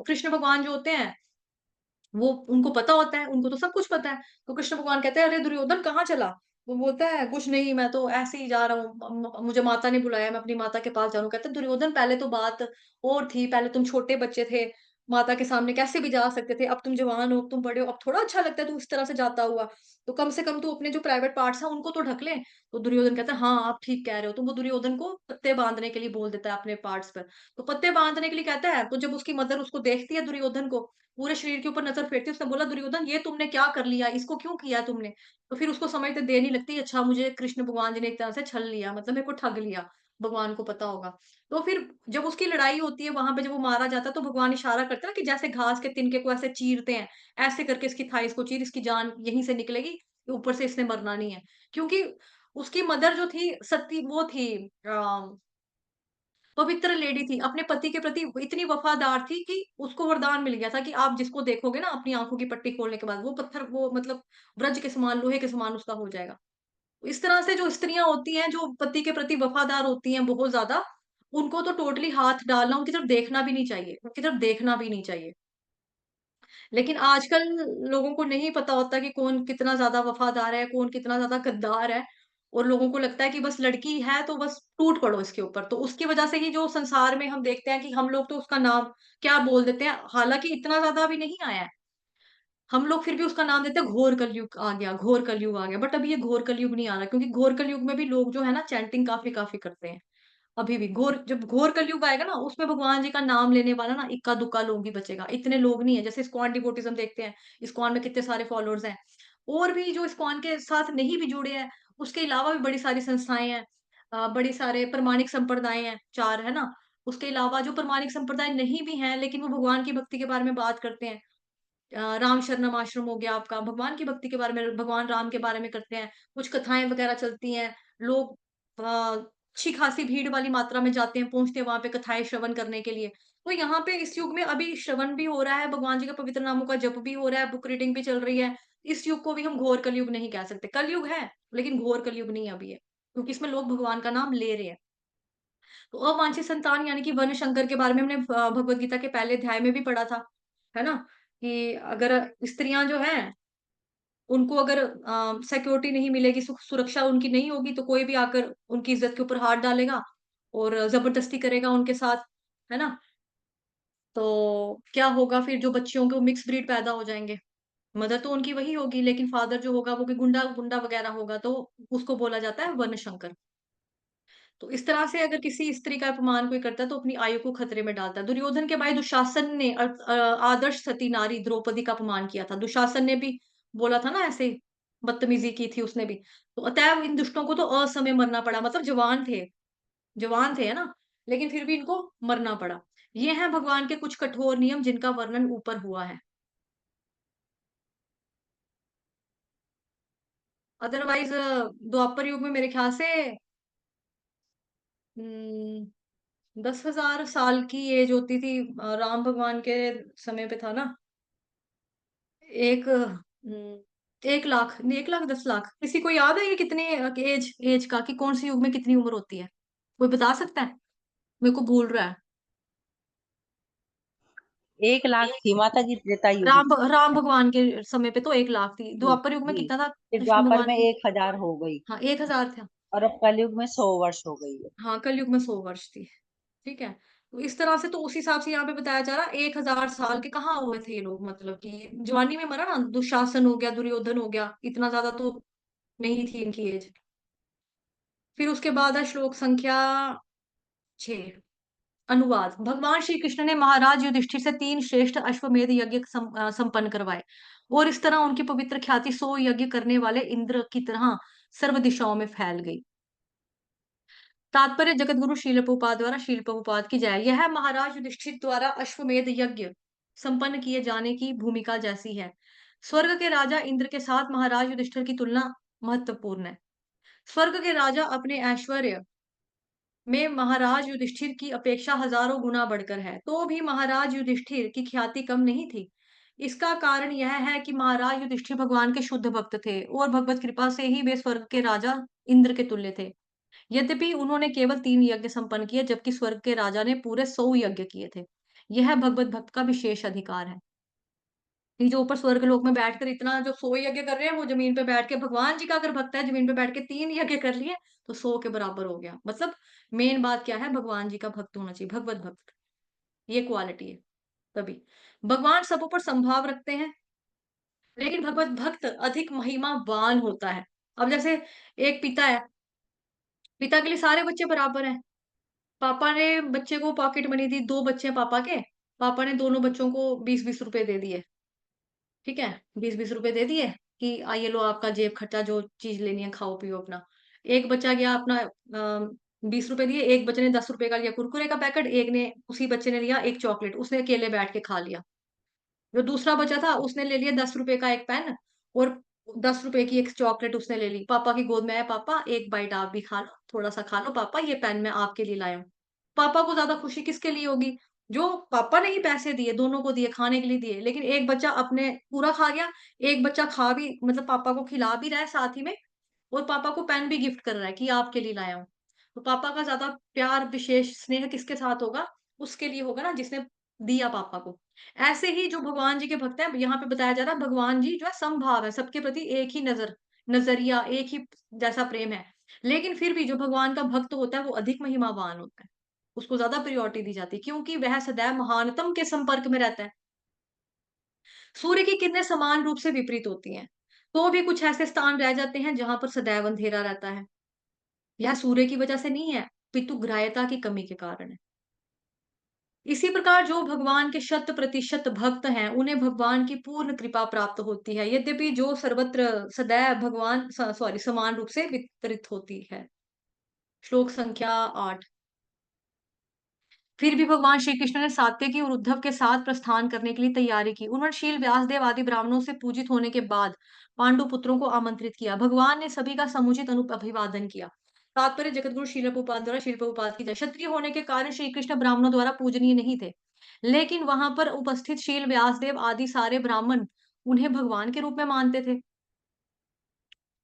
कृष्ण भगवान जो होते हैं वो उनको पता होता है, उनको तो सब कुछ पता है। तो कृष्ण भगवान कहते हैं, "अरे दुर्योधन कहाँ चला?" वो बोलता है, "कुछ नहीं, मैं तो ऐसे ही जा रहा हूँ। मुझे माता ने बुलाया, मैं अपनी माता के पास जा रहा हूँ।" कहते हैं, "दुर्योधन पहले तो बात और थी, पहले तुम छोटे बच्चे थे, माता के सामने कैसे भी जा सकते थे। अब तुम जवान हो, अब तुम बड़े हो, अब थोड़ा अच्छा लगता है तू इस तरह से जाता हुआ। तो कम से कम तू अपने जो प्राइवेट पार्ट्स हैं उनको तो ढक ले। तो दुर्योधन कहता है, हाँ, आप ठीक कह रहे हो। तो वो दुर्योधन को पत्ते बाँधने के लिए बोल देता है अपने पार्ट्स पर। तो पत्ते बाँधने के लिए कहता है, तो जब उसकी मदर उसको देखती है दुर्योधन को, पूरे शरीर के ऊपर नज़र फेरती है, उसने बोला, "दुर्योधन, ये तुमने क्या कर लिया? इसको क्यों किया तुमने?" तो फिर उसको समझ तो देर नहीं लगती, अच्छा मुझे कृष्ण भगवान जी ने एक तरह से छल लिया, मतलब मेरे को ठग लिया, भगवान को पता होगा। तो फिर जब उसकी लड़ाई होती है वहाँ पे, जब वो मारा जाता है, तो भगवान इशारा करता है कि जैसे घास के तिनके को ऐसे चीरते हैं, ऐसे करके इसकी थाइस को चीर, इसकी जान यहीं से निकलेगी, ऊपर से इसने मरना नहीं है। क्योंकि उसकी मदर जो थी सती वो थी पवित्र लेडी थी, अपने पति के प्रति इतनी वफ़ादार थी कि उसको वरदान मिल गया था कि आप जिसको देखोगे ना अपनी आँखों की पट्टी खोलने के बाद, वो पत्थर वो मतलब वज्र के समान, लोहे के समान उसका हो जाएगा। इस तरह से जो स्त्रियाँ होती हैं, जो पति के प्रति वफ़ादार होती हैं बहुत ज़्यादा, उनको तो टोटली हाथ डालना, उनकी तरफ देखना भी नहीं चाहिए, उनकी तरफ देखना भी नहीं चाहिए। लेकिन आजकल लोगों को नहीं पता होता कि कौन कितना ज़्यादा वफ़ादार है, कौन कितना ज़्यादा गद्दार है, और लोगों को लगता है कि बस लड़की है तो बस टूट पड़ो इसके ऊपर। तो उसकी वज़ह से ही जो संसार में हम देखते हैं कि हम लोग तो उसका नाम क्या बोल देते हैं, हालाँकि इतना ज़्यादा अभी नहीं आया है। हम लोग फिर भी उसका नाम देते हैं, घोर कलयुग आ गया, घोर कलयुग आ गया। बट अभी ये घोर कलयुग नहीं आ रहा, क्योंकि घोर कलयुग में भी लोग जो है ना चैंटिंग काफ़ी-काफ़ी करते हैं। अभी भी जब घोर कलयुग आएगा ना, उसमें भगवान जी का नाम लेने वाला ना इक्का-दुक्का लोग ही बचेगा। इतने लोग नहीं है, जैसे इस्कॉन डिवोटीज़ हम देखते हैं, इस्कॉन में कितने सारे फॉलोअर्स हैं। और भी जो इस्कॉन के साथ नहीं भी जुड़े हैं, उसके अलावा भी बड़ी सारी संस्थाएँ हैं। बड़े सारे प्रामाणिक संप्रदाय हैं, 4 है ना? उसके अलावा जो प्रामाणिक संप्रदाय नहीं भी हैं, लेकिन वो भगवान की भक्ति के बारे में बात करते हैं। राम शरणम आश्रम हो गया आपका, भगवान की भक्ति के बारे में, भगवान राम के बारे में करते हैं। कुछ कथाएँ वगैरह चलती हैं। लोग अच्छी खासी भीड़ वाली मात्रा में जाते हैं, पहुँचते हैं वहाँ पे कथाएँ श्रवण करने के लिए। तो यहाँ पे इस युग में अभी श्रवण भी हो रहा है, भगवान जी के पवित्र नामों का जप भी हो रहा है, बुक रीडिंग भी चल रही है। इस युग को भी हम घोर कलयुग नहीं कह सकते। कलयुग है, लेकिन घोर कलयुग नहीं अभी है, क्योंकि इसमें लोग भगवान का नाम ले रहे हैं। तो अवांछित संतान यानी कि वर्ण शंकर के बारे में हमने भगवद गीता के पहले अध्याय में भी पढ़ा था, है ना? कि अगर स्त्रियाँ जो हैं, उनको अगर सिक्योरिटी नहीं मिलेगी, सुरक्षा उनकी नहीं होगी, तो कोई भी आकर उनकी इज़्ज़त के ऊपर हाथ डालेगा और ज़बरदस्ती करेगा उनके साथ, है ना? तो क्या होगा फिर, जो बच्चियों को मिक्स ब्रीड पैदा हो जाएँगे। मदर तो उनकी वही होगी, लेकिन फादर जो होगा वो कोई गुंडा गुंडा वगैरह होगा, तो उसको बोला जाता है वर्ण शंकर। तो इस तरह से अगर किसी स्त्री का अपमान कोई करता है तो अपनी आयु को खतरे में डालता है। दुर्योधन के भाई दुशासन ने आदर्श सती नारी द्रौपदी का अपमान किया था। दुशासन ने भी बोला था ना ऐसे, बदतमीज़ी की थी उसने भी। तो अतएव इन दुष्टों को तो असमय मरना पड़ा, मतलब जवान थे, है ना? लेकिन फिर भी इनको मरना पड़ा। ये हैं भगवान के कुछ कठोर नियम जिनका वर्णन ऊपर हुआ है। अदरवाइज़ द्वापर युग में मेरे ख्याल से 10,000 साल की एज होती थी। राम भगवान के समय पे था ना, एक 1 लाख नहीं, 1 लाख 10 लाख, किसी को याद है ये कितने एज एज का, कि कौन से युग में कितनी उम्र होती है? कोई बता सकता है? मेरे को भूल रहा है। 1 लाख थी माता जी त्रेता युग में। राम भगवान के समय पे तो 1 लाख थी। जी द्वापर युग में जी। कितना था फिर कृष्ण द्वापर भगवान में की? 1,000 हो गई। हाँ, 1000 था। और अब कलयुग में 100 वर्ष हो गई है। हाँ, कलयुग में 100 वर्ष थी। ठीक है? तो इस तरह से, तो उस हिसाब से यहाँ पे बताया जा रहा है 1000 साल के कहाँ हुए थे ये लोग, मतलब कि जवानी में मरा ना, दुशासन हो गया, दुर्योधन हो गया, इतना ज़्यादा तो नहीं थी इनकी एज। फिर उसके बाद है श्लोक संख्या 6, अनुवाद। भगवान श्री कृष्ण ने महाराज युधिष्ठिर से 3 श्रेष्ठ अश्वमेध यज्ञ संपन्न करवाए और इस तरह उनकी पवित्र ख्याति 100 यज्ञ करने वाले इंद्र की तरह सर्व दिशाओं में फैल गई। तात्पर्य जगतगुरु शील प्रभुपाद द्वारा, शील प्रभुपाद की जय। यह महाराज युधिष्ठिर द्वारा अश्वमेध यज्ञ संपन्न किए जाने की भूमिका जैसी है। स्वर्ग के राजा इंद्र के साथ महाराज युधिष्ठिर की तुलना महत्वपूर्ण है। स्वर्ग के राजा अपने ऐश्वर्य में महाराज युधिष्ठिर की अपेक्षा हजारों गुना बढ़कर है, तो भी महाराज युधिष्ठिर की ख्याति कम नहीं थी। इसका कारण यह है कि महाराज युधिष्ठिर भगवान के शुद्ध भक्त थे और भगवत कृपा से ही वे स्वर्ग के राजा इंद्र के तुल्य थे। यद्यपि उन्होंने केवल 3 यज्ञ संपन्न किए, जबकि स्वर्ग के राजा ने पूरे 100 यज्ञ किए थे। यह भगवत भक्त का विशेष अधिकार है। ये जो ऊपर स्वर्ग लोक में बैठकर इतना जो 100 यज्ञ कर रहे हैं, वो ज़मीन पे बैठ के भगवान जी का अगर भक्त है, ज़मीन पे बैठ के 3 यज्ञ कर लिए, तो 100 के बराबर हो गया। मतलब मेन बात क्या है? भगवान जी का भक्त होना चाहिए, भगवत भक्त। ये क्वालिटी है। तभी। भगवान सब ऊपर संभाव रखते हैं, लेकिन भगवत भक्त अधिक महिमावान होता है। अब जैसे एक पिता है, पिता के लिए सारे बच्चे बराबर हैं। पापा ने बच्चे को पॉकेट मनी दी, 2 बच्चे हैं पापा के, पापा ने दोनों बच्चों को 20-20 रुपए दे दिए, ठीक है? 20-20 रुपए दे दिए कि ये लो आपका जेब खर्चा, जो चीज़ लेनी है खाओ-पियो अपना। एक बच्चा गया अपना 20 रुपए दिए, एक बच्चे ने 10 रुपए का लिया कुरकुरे का पैकेट, एक ने उसी बच्चे ने लिया 1 चॉकलेट, उसने अकेले बैठ के खा लिया। जो दूसरा बचा था उसने ले लिया 10 रुपए का एक पेन और 10 रुपए की एक चॉकलेट उसने ले ली। पापा की गोद में आया, "पापा एक बाइट आप भी खा लो, थोड़ा-सा खा लो पापा, ये पेन मैं आपके लिए लाया हूँ।" पापा को ज़्यादा खुशी किसके लिए होगी? जो पापा ने ही पैसे दिए, दोनों को दिए, खाने के लिए दिए, लेकिन एक बच्चा अपने पूरा खा गया, एक बच्चा खा भी मतलब पापा को खिला भी रहा है साथ ही में और पापा को पेन भी गिफ्ट कर रहा है कि आपके लिए लाया हूँ। तो पापा का ज़्यादा प्यार, विशेष स्नेह किसके साथ होगा? उसके लिए होगा ना जिसने दिया पापा को। ऐसे ही जो भगवान जी के भक्त हैं, यहाँ पे बताया जा रहा है भगवान जी जो है समभाव है, सबके प्रति एक ही नज़रिया, एक ही जैसा प्रेम है। लेकिन फिर भी जो भगवान का भक्त होता है वो अधिक महिमावान होता है। उसको ज़्यादा प्रायोरिटी दी जाती है क्योंकि वह सदैव महानतम के संपर्क में रहता है। सूर्य की किरणें समान रूप से विपरीत होती हैं, तो भी कुछ ऐसे स्थान रह जाते हैं जहाँ पर सदैव अंधेरा रहता है। यह सूर्य की वजह से नहीं है, पितु ग्राह्यता की कमी के कारण है। इसी प्रकार जो भगवान के शत प्रतिशत भक्त हैं, उन्हें भगवान की पूर्ण कृपा प्राप्त होती है, यद्यपि जो सर्वत्र सदैव भगवान सॉरी समान रूप से वितरित होती है। श्लोक संख्या 8। फिर भी भगवान श्री कृष्ण ने सात्यकी और उद्धव के साथ प्रस्थान करने के लिए तैयारी की। उन्होंने शील, व्यासदेव आदि ब्राह्मणों से पूजित होने के बाद पांडु पुत्रों को आमंत्रित किया। भगवान ने सभी का समुचित अभिवादन किया। तात्पर्य जगतगुरु शील प्रभुपाद द्वारा शील प्रभुपाद की जय। क्षत्रिय होने के कारण श्री कृष्ण ब्राह्मणों द्वारा पूजनीय नहीं थे, लेकिन वहां पर उपस्थित शील, व्यासदेव आदि सारे ब्राह्मण उन्हें भगवान के रूप में मानते थे।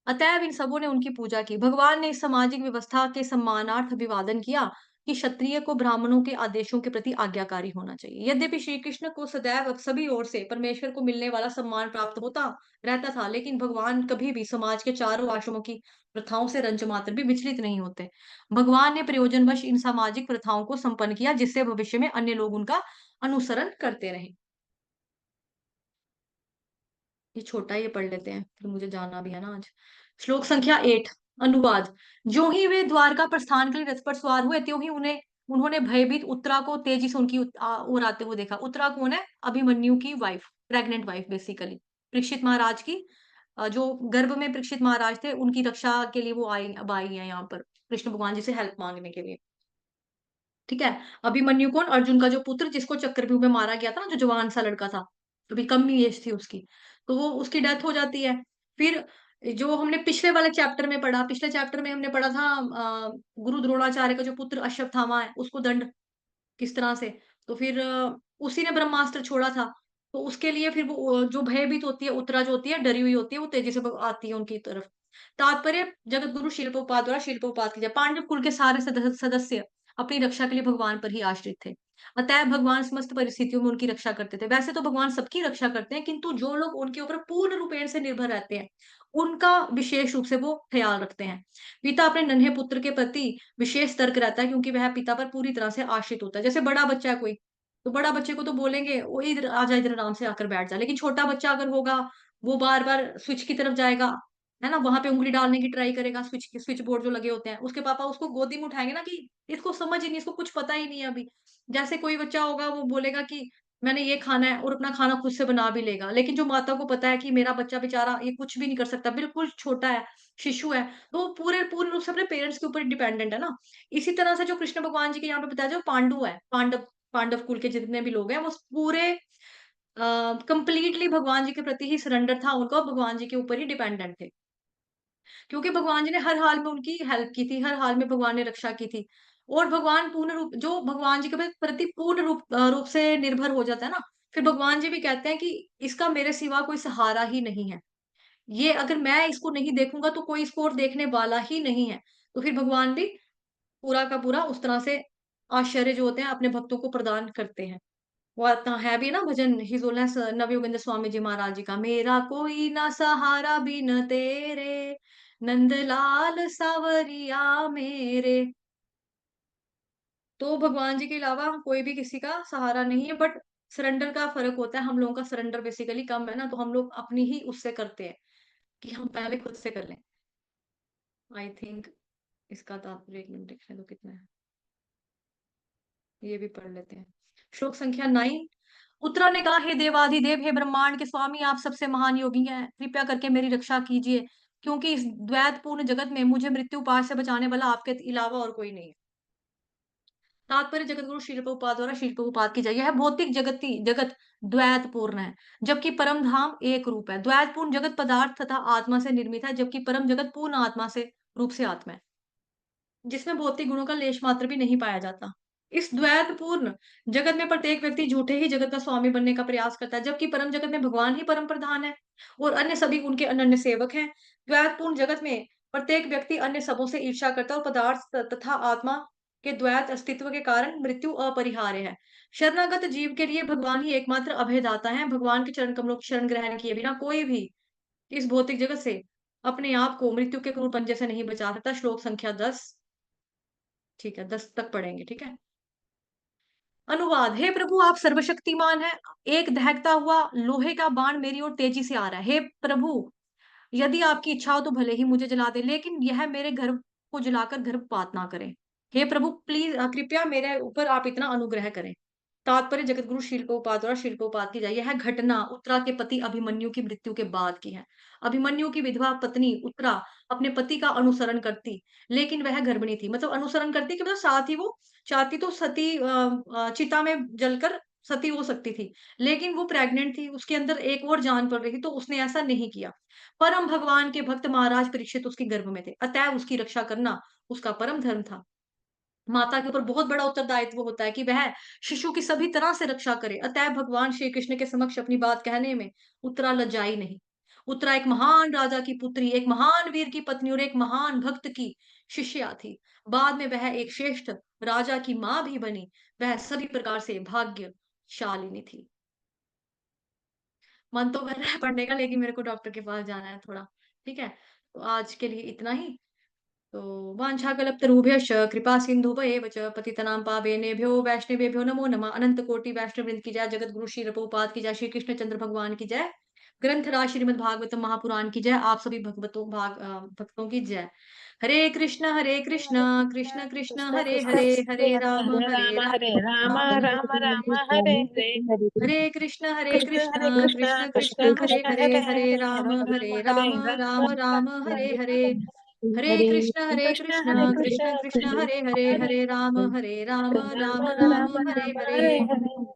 अतएव इन सबों ने उनकी पूजा की। भगवान ने इस सामाजिक व्यवस्था के सम्मानार्थ अभिवादन किया कि क्षत्रिय को ब्राह्मणों के आदेशों के प्रति आज्ञाकारी होना चाहिए। यद्यपि श्री कृष्ण को सदैव सभी ओर से परमेश्वर को मिलने वाला सम्मान प्राप्त होता रहता था, लेकिन भगवान कभी भी समाज के चारों आश्रमों की प्रथाओं से रंच मात्र भी विचलित नहीं होते। भगवान ने प्रयोजनवश इन सामाजिक प्रथाओं को संपन्न किया, जिससे भविष्य में अन्य लोग उनका अनुसरण करते रहे। ये छोटा ही पढ़ लेते हैं, फिर मुझे जाना भी है ना आज। श्लोक संख्या 8 अनुवाद। ज्यों ही वे द्वारका प्रस्थान के लिए रथ पर सवार हुए, त्यों ही उन्होंने भयभीत उत्तरा को तेजी से उनकी ओर आते हुए देखा। उत्तरा कौन है? अभिमन्यु की wife, pregnant wife basically. Parikshit Maharaj की जो गर्भ में परीक्षित महाराज थे, उनकी रक्षा के लिए वो अब आई है यहाँ पर कृष्ण भगवान जी से हेल्प मांगने के लिए। ठीक है? अभिमन्यु कौन? अर्जुन का जो पुत्र जिसको चक्रव्यूह में मारा गया था ना, जो जवान सा लड़का था। अभी कम ही एज थी उसकी। तो वो उसकी डेथ हो जाती है। फिर जो हमने पिछले वाले चैप्टर में पढ़ा, पिछले चैप्टर में हमने पढ़ा था गुरु द्रोणाचार्य का जो पुत्र अश्वत्थामा है, उसको दंड किस तरह से। तो फिर उसी ने ब्रह्मास्त्र छोड़ा था। तो उसके लिए फिर वो जो भयभीत होती है, उत्तरा जो होती है, डरी हुई होती है, वो तेजी से आती है उनकी तरफ। तात्पर्य जगत गुरु शिल प्रभुपाद द्वारा शील प्रभुपाद की जय। पांडव कुल के सारे सदस्य अपनी रक्षा के लिए भगवान पर ही आश्रित थे। अतः भगवान समस्त परिस्थितियों में उनकी रक्षा करते थे। वैसे तो भगवान सबकी रक्षा करते हैं, किंतु जो लोग उनके ऊपर पूर्ण रूपेण से निर्भर रहते हैं, उनका विशेष रूप से वो ख्याल रखते हैं। पिता अपने नन्हे पुत्र के प्रति विशेष सतर्क रहता है क्योंकि वह पिता पर पूरी तरह से आश्रित होता है। जैसे बड़ा बच्चा है कोई, तो बड़ा बच्चे को तो बोलेंगे, "ओ इधर आ जा, इधर आराम से आकर बैठ जा।" लेकिन छोटा बच्चा अगर होगा, वो बार-बार स्विच की तरफ जाएगा, है ना? वहाँ पे उँगली डालने की ट्राई करेगा, स्विच बोर्ड जो लगे होते हैं। उसके पापा उसको गोदी में उठाएँगे ना कि इसको समझ ही नहीं, इसको कुछ पता ही नहीं है अभी। जैसे कोई बच्चा होगा वो बोलेगा कि मैंने ये खाना है और अपना खाना खुद से बना भी लेगा। लेकिन जो माता को पता है कि मेरा बच्चा बेचारा ये कुछ भी नहीं कर सकता, बिल्कुल छोटा है, शिशु है, तो वो पूर्ण रूप से अपने पेरेंट्स के ऊपर डिपेंडेंट है ना। इसी तरह से जो कृष्ण भगवान जी के यहाँ पे बताया जो पांडु है, पांडव पांडव कुल के जितने भी लोग हैं, वो पूरे कंप्लीटली भगवान जी के प्रति ही सरेंडर था उनका, भगवान जी के ऊपर ही डिपेंडेंट थे। क्योंकि भगवान जी ने हर हाल में उनकी हेल्प की थी, हर हाल में भगवान ने रक्षा की थी। और भगवान पूर्ण रूप जो भगवान जी के प्रति पूर्ण रूप से निर्भर हो जाता है ना, फिर भगवान जी भी कहते हैं कि इसका मेरे सिवा कोई सहारा ही नहीं है। ये अगर मैं इसको नहीं देखूँगा तो कोई इसको और देखने वाला ही नहीं है। तो फिर भगवान भी पूरा का पूरा उस तरह से आश्चर्य जो होते हैं अपने भक्तों को प्रदान करते हैं। वो आता है भी ना भजन हिजोला नवयोगेंद्र स्वामी जी महाराज जी का, मेरा कोई ना सहारा बिन तेरे नंदलाल सावरिया मेरे। तो भगवान जी के अलावा कोई भी किसी का सहारा नहीं है, बट सरेंडर का फ़र्क होता है, हम लोगों का सरेंडर बेसिकली कम है ना, तो हम लोग अपनी ही उससे करते हैं कि हम पहले खुद से कर लें। आई थिंक इसका तात्पर्य 1 मिनट देखने दो कितना है। ये भी पढ़ लेते हैं। श्लोक संख्या 9। उत्तरा ने कहा, हे देवाधिदेव, हे ब्रह्मांड के स्वामी, आप सबसे महान योगी हैं। कृपया करके मेरी रक्षा कीजिए, क्योंकि इस द्वैतपूर्ण जगत में मुझे मृत्यु पाश से बचाने वाला आपके अलावा और कोई नहीं है। तात्पर्य जगतगुरु शील प्रभुपाद द्वारा शील प्रभुपाद की जाइए है। भौतिक जगत द्वैतपूर्ण है, जबकि परम धाम एक रूप है। द्वैतपूर्ण जगत पदार्थ तथा आत्मा से निर्मित है, जबकि परम जगत पूर्ण आत्मा से रूप से आत्मा है, जिसमें भौतिक गुणों का लेश मात्र भी नहीं पाया जाता। इस द्वैतपूर्ण जगत में प्रत्येक व्यक्ति झूठे ही जगत का स्वामी बनने का प्रयास करता है, जबकि परम जगत में भगवान ही परम प्रधान है और अन्य सभी उनके अनन्य सेवक हैं। द्वैतपूर्ण जगत में प्रत्येक व्यक्ति अन्य सबों से ईर्ष्या करता है और पदार्थ तथा आत्मा के द्वैत अस्तित्व के कारण मृत्यु अपरिहार्य है। शरणागत जीव के लिए भगवान ही एकमात्र अभयदाता है। भगवान के चरण कमलों की शरण ग्रहण किए बिना कोई भी इस भौतिक जगत से अपने आप को मृत्यु के क्रूर पंजे से नहीं बचा सकता। श्लोक संख्या 10। ठीक है, 10 तक पढ़ेंगे, ठीक है। अनुवाद। हे प्रभु, आप सर्वशक्तिमान हैं। एक दहकता हुआ लोहे का बाण मेरी ओर तेजी से आ रहा है। हे प्रभु, यदि आपकी इच्छा हो तो भले ही मुझे जला दे, लेकिन यह मेरे घर को जलाकर गर्भपात ना करे। हे प्रभु, प्लीज कृपया मेरे ऊपर आप इतना अनुग्रह करें। तात्पर्य जगतगुरु शील प्रभुपाद द्वारा शील प्रभुपाद की जाए। यह घटना उत्तरा के पति अभिमन्यु की मृत्यु के बाद की है। अभिमन्यु की विधवा पत्नी उत्तरा अपने पति का अनुसरण करती, लेकिन वह गर्भिणी थी। मतलब अनुसरण करती कि मतलब साथ ही वो चाहती तो सती चिता में जलकर सती हो सकती थी, लेकिन वो प्रेग्नेंट थी, उसके अंदर एक और जान पड़ रही थी, तो उसने ऐसा नहीं किया। परम भगवान के भक्त महाराज परीक्षित उसके गर्भ में थे, अतः उसकी रक्षा करना उसका परम धर्म था। माता के ऊपर बहुत बड़ा उत्तरदायित्व होता है कि वह शिशु की सभी तरह से रक्षा करे। अतः भगवान श्री कृष्ण के समक्ष अपनी बात कहने में उत्तरा लज्जाई नहीं। उत्तरा एक महान राजा की पुत्री, एक महान वीर की पत्नी और एक महान भक्त की शिष्या थी। बाद में वह एक श्रेष्ठ राजा की माँ भी बनी। वह सभी प्रकार से भाग्यशालिनी थी। मन तो कर रहा है पढ़ने का, लेकिन मेरे को डॉक्टर के पास जाना है थोड़ा। ठीक है, तो आज के लिए इतना ही। तो वाञ्छाकल्पतरुभ्यश्च कृपा सिन्धुभयेव च पतितनां पावनेभ्यो वैष्णवेभ्यो नमो नमः। अनंत कोटि वैष्णव वृंद की जय। जगत गुरु श्री प्रभुपाद की जय। श्री कृष्ण चंद्र भगवान की जय। ग्रंथराज श्रीमद् भागवतम महापुराण की जय। आप सभी भक्तों की जय। हरे कृष्ण कृष्ण कृष्ण कृष्ण हरे कृष्ण हरे, हरे हरे राम राम राम राम राम हरे हरे हरे कृष्ण कृष्ण कृष्ण कृष्ण कृष्ण कृष्ण हरे कृष्ण हरे, हरे हरे हरे हरे हरे राम राम राम राम राम हरे हरे हरे। हरे हरे कृष्ण कृष्ण कृष्ण कृष्ण कृष्ण हरे हरे, हरे हरे राम राम राम राम राम हरे राम हरे। हरे हरे